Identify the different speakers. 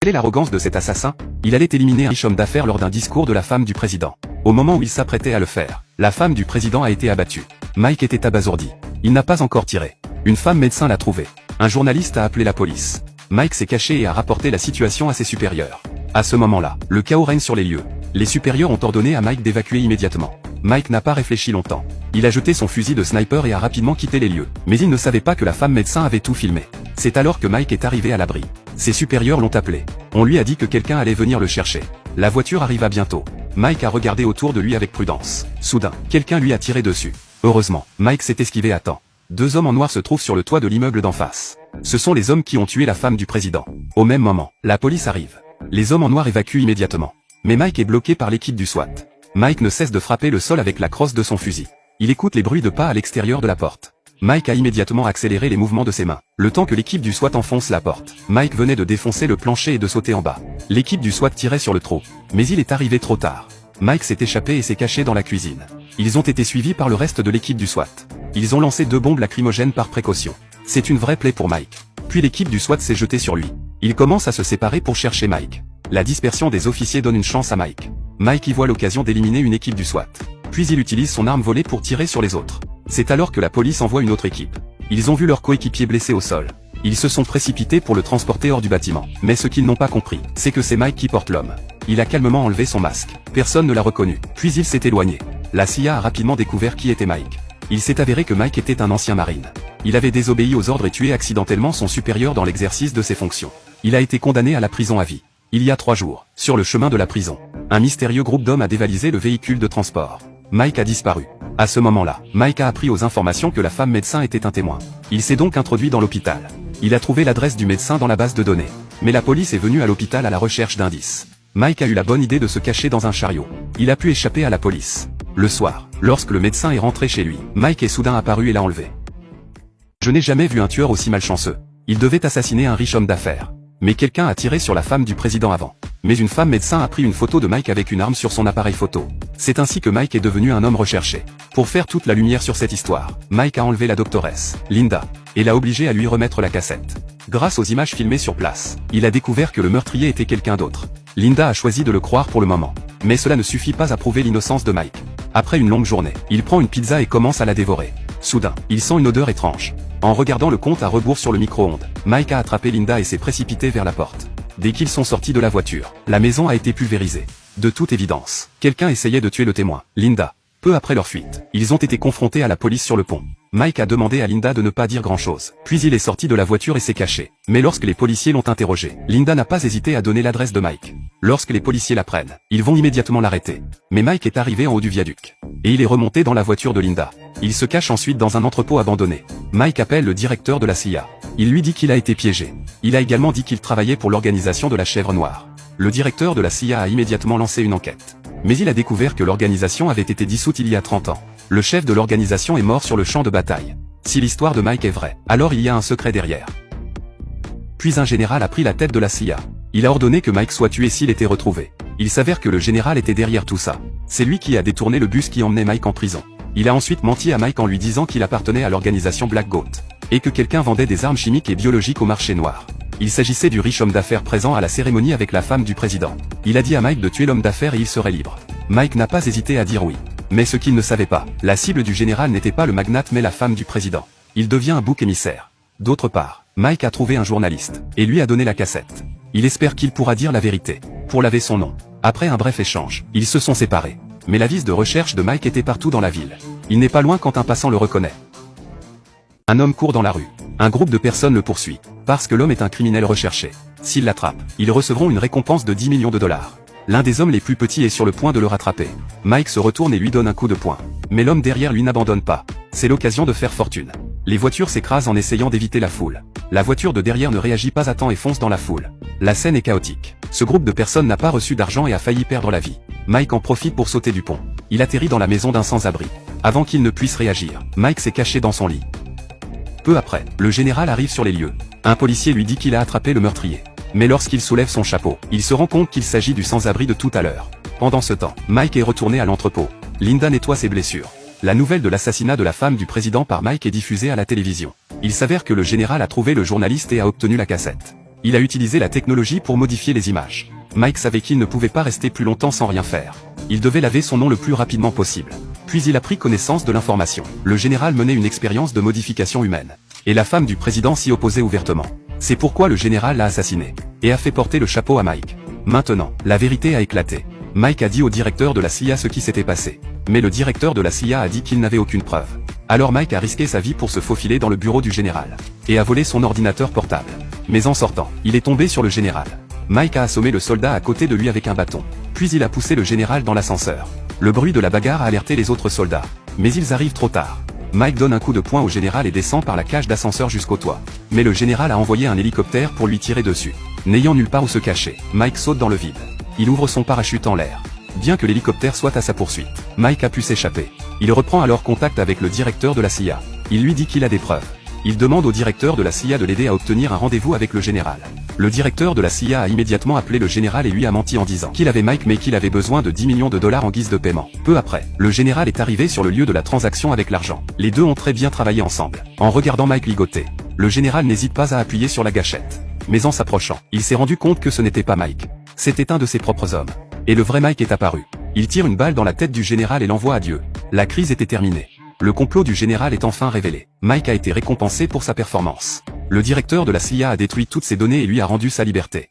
Speaker 1: Quelle est l'arrogance de cet assassin? Il allait éliminer un riche homme d'affaires lors d'un discours de la femme du président. Au moment où il s'apprêtait à le faire, la femme du président a été abattue. Mike était abasourdi. Il n'a pas encore tiré. Une femme médecin l'a trouvé. Un journaliste a appelé la police. Mike s'est caché et a rapporté la situation à ses supérieurs. À ce moment-là, le chaos règne sur les lieux. Les supérieurs ont ordonné à Mike d'évacuer immédiatement. Mike n'a pas réfléchi longtemps. Il a jeté son fusil de sniper et a rapidement quitté les lieux. Mais il ne savait pas que la femme médecin avait tout filmé. C'est alors que Mike est arrivé à l'abri. Ses supérieurs l'ont appelé. On lui a dit que quelqu'un allait venir le chercher. La voiture arriva bientôt. Mike a regardé autour de lui avec prudence. Soudain, quelqu'un lui a tiré dessus. Heureusement, Mike s'est esquivé à temps. Deux hommes en noir se trouvent sur le toit de l'immeuble d'en face. Ce sont les hommes qui ont tué la femme du président. Au même moment, la police arrive. Les hommes en noir évacuent immédiatement. Mais Mike est bloqué par l'équipe du SWAT. Mike ne cesse de frapper le sol avec la crosse de son fusil. Il écoute les bruits de pas à l'extérieur de la porte. Mike a immédiatement accéléré les mouvements de ses mains. Le temps que l'équipe du SWAT enfonce la porte, Mike venait de défoncer le plancher et de sauter en bas. L'équipe du SWAT tirait sur le trou. Mais il est arrivé trop tard. Mike s'est échappé et s'est caché dans la cuisine. Ils ont été suivis par le reste de l'équipe du SWAT. Ils ont lancé 2 bombes lacrymogènes par précaution. C'est une vraie plaie pour Mike. Puis l'équipe du SWAT s'est jetée sur lui. Ils commencent à se séparer pour chercher Mike. La dispersion des officiers donne une chance à Mike. Mike y voit l'occasion d'éliminer une équipe du SWAT. Puis il utilise son arme volée pour tirer sur les autres. C'est alors que la police envoie une autre équipe. Ils ont vu leur coéquipier blessé au sol. Ils se sont précipités pour le transporter hors du bâtiment. Mais ce qu'ils n'ont pas compris, c'est que c'est Mike qui porte l'homme. Il a calmement enlevé son masque. Personne ne l'a reconnu. Puis il s'est éloigné. La CIA a rapidement découvert qui était Mike. Il s'est avéré que Mike était un ancien marine. Il avait désobéi aux ordres et tué accidentellement son supérieur dans l'exercice de ses fonctions. Il a été condamné à la prison à vie. Il y a 3 jours, sur le chemin de la prison, un mystérieux groupe d'hommes a dévalisé le véhicule de transport. Mike a disparu. À ce moment-là, Mike a appris aux informations que la femme médecin était un témoin. Il s'est donc introduit dans l'hôpital. Il a trouvé l'adresse du médecin dans la base de données. Mais la police est venue à l'hôpital à la recherche d'indices. Mike a eu la bonne idée de se cacher dans un chariot. Il a pu échapper à la police. Le soir, lorsque le médecin est rentré chez lui, Mike est soudain apparu et l'a enlevé. Je n'ai jamais vu un tueur aussi malchanceux. Il devait assassiner un riche homme d'affaires. Mais quelqu'un a tiré sur la femme du président avant. Mais une femme médecin a pris une photo de Mike avec une arme sur son appareil photo. C'est ainsi que Mike est devenu un homme recherché. Pour faire toute la lumière sur cette histoire, Mike a enlevé la doctoresse, Linda, et l'a obligée à lui remettre la cassette. Grâce aux images filmées sur place, il a découvert que le meurtrier était quelqu'un d'autre. Linda a choisi de le croire pour le moment. Mais cela ne suffit pas à prouver l'innocence de Mike. Après une longue journée, il prend une pizza et commence à la dévorer. Soudain, il sent une odeur étrange. En regardant le compte à rebours sur le micro-ondes, Mike a attrapé Linda et s'est précipité vers la porte. Dès qu'ils sont sortis de la voiture, la maison a été pulvérisée. De toute évidence, quelqu'un essayait de tuer le témoin, Linda. Peu après leur fuite, ils ont été confrontés à la police sur le pont. Mike a demandé à Linda de ne pas dire grand-chose. Puis il est sorti de la voiture et s'est caché. Mais lorsque les policiers l'ont interrogé, Linda n'a pas hésité à donner l'adresse de Mike. Lorsque les policiers l'apprennent, ils vont immédiatement l'arrêter. Mais Mike est arrivé en haut du viaduc. Et il est remonté dans la voiture de Linda. Il se cache ensuite dans un entrepôt abandonné. Mike appelle le directeur de la CIA. Il lui dit qu'il a été piégé. Il a également dit qu'il travaillait pour l'organisation de la Chèvre Noire. Le directeur de la CIA a immédiatement lancé une enquête. Mais il a découvert que l'organisation avait été dissoute il y a 30 ans. Le chef de l'organisation est mort sur le champ de bataille. Si l'histoire de Mike est vraie, alors il y a un secret derrière. Puis un général a pris la tête de la CIA. Il a ordonné que Mike soit tué s'il était retrouvé. Il s'avère que le général était derrière tout ça. C'est lui qui a détourné le bus qui emmenait Mike en prison. Il a ensuite menti à Mike en lui disant qu'il appartenait à l'organisation Black Goat. Et que quelqu'un vendait des armes chimiques et biologiques au marché noir. Il s'agissait du riche homme d'affaires présent à la cérémonie avec la femme du président. Il a dit à Mike de tuer l'homme d'affaires et il serait libre. Mike n'a pas hésité à dire oui. Mais ce qu'il ne savait pas, la cible du général n'était pas le magnate mais la femme du président. Il devient un bouc émissaire. D'autre part, Mike a trouvé un journaliste, et lui a donné la cassette. Il espère qu'il pourra dire la vérité, pour laver son nom. Après un bref échange, ils se sont séparés. Mais la vis de recherche de Mike était partout dans la ville. Il n'est pas loin quand un passant le reconnaît. Un homme court dans la rue. Un groupe de personnes le poursuit, parce que l'homme est un criminel recherché. S'ils l'attrapent, ils recevront une récompense de 10 millions de dollars. L'un des hommes les plus petits est sur le point de le rattraper. Mike se retourne et lui donne un coup de poing. Mais l'homme derrière lui n'abandonne pas. C'est l'occasion de faire fortune. Les voitures s'écrasent en essayant d'éviter la foule. La voiture de derrière ne réagit pas à temps et fonce dans la foule. La scène est chaotique. Ce groupe de personnes n'a pas reçu d'argent et a failli perdre la vie. Mike en profite pour sauter du pont. Il atterrit dans la maison d'un sans-abri. Avant qu'il ne puisse réagir, Mike s'est caché dans son lit. Peu après, le général arrive sur les lieux. Un policier lui dit qu'il a attrapé le meurtrier. Mais lorsqu'il soulève son chapeau, il se rend compte qu'il s'agit du sans-abri de tout à l'heure. Pendant ce temps, Mike est retourné à l'entrepôt. Linda nettoie ses blessures. La nouvelle de l'assassinat de la femme du président par Mike est diffusée à la télévision. Il s'avère que le général a trouvé le journaliste et a obtenu la cassette. Il a utilisé la technologie pour modifier les images. Mike savait qu'il ne pouvait pas rester plus longtemps sans rien faire. Il devait laver son nom le plus rapidement possible. Puis il a pris connaissance de l'information. Le général menait une expérience de modification humaine. Et la femme du président s'y opposait ouvertement. C'est pourquoi le général l'a assassiné. Et a fait porter le chapeau à Mike. Maintenant, la vérité a éclaté. Mike a dit au directeur de la CIA ce qui s'était passé. Mais le directeur de la CIA a dit qu'il n'avait aucune preuve. Alors Mike a risqué sa vie pour se faufiler dans le bureau du général. Et a volé son ordinateur portable. Mais en sortant, il est tombé sur le général. Mike a assommé le soldat à côté de lui avec un bâton. Puis il a poussé le général dans l'ascenseur. Le bruit de la bagarre a alerté les autres soldats. Mais ils arrivent trop tard. Mike donne un coup de poing au général et descend par la cage d'ascenseur jusqu'au toit. Mais le général a envoyé un hélicoptère pour lui tirer dessus. N'ayant nulle part où se cacher, Mike saute dans le vide. Il ouvre son parachute en l'air. Bien que l'hélicoptère soit à sa poursuite, Mike a pu s'échapper. Il reprend alors contact avec le directeur de la CIA. Il lui dit qu'il a des preuves. Il demande au directeur de la CIA de l'aider à obtenir un rendez-vous avec le général. Le directeur de la CIA a immédiatement appelé le général et lui a menti en disant qu'il avait Mike mais qu'il avait besoin de 10 millions de dollars en guise de paiement. Peu après, le général est arrivé sur le lieu de la transaction avec l'argent. Les deux ont très bien travaillé ensemble. En regardant Mike ligoter, le général n'hésite pas à appuyer sur la gâchette. Mais en s'approchant, il s'est rendu compte que ce n'était pas Mike. C'était un de ses propres hommes. Et le vrai Mike est apparu. Il tire une balle dans la tête du général et l'envoie à Dieu. La crise était terminée. Le complot du général est enfin révélé. Mike a été récompensé pour sa performance. Le directeur de la CIA a détruit toutes ses données et lui a rendu sa liberté.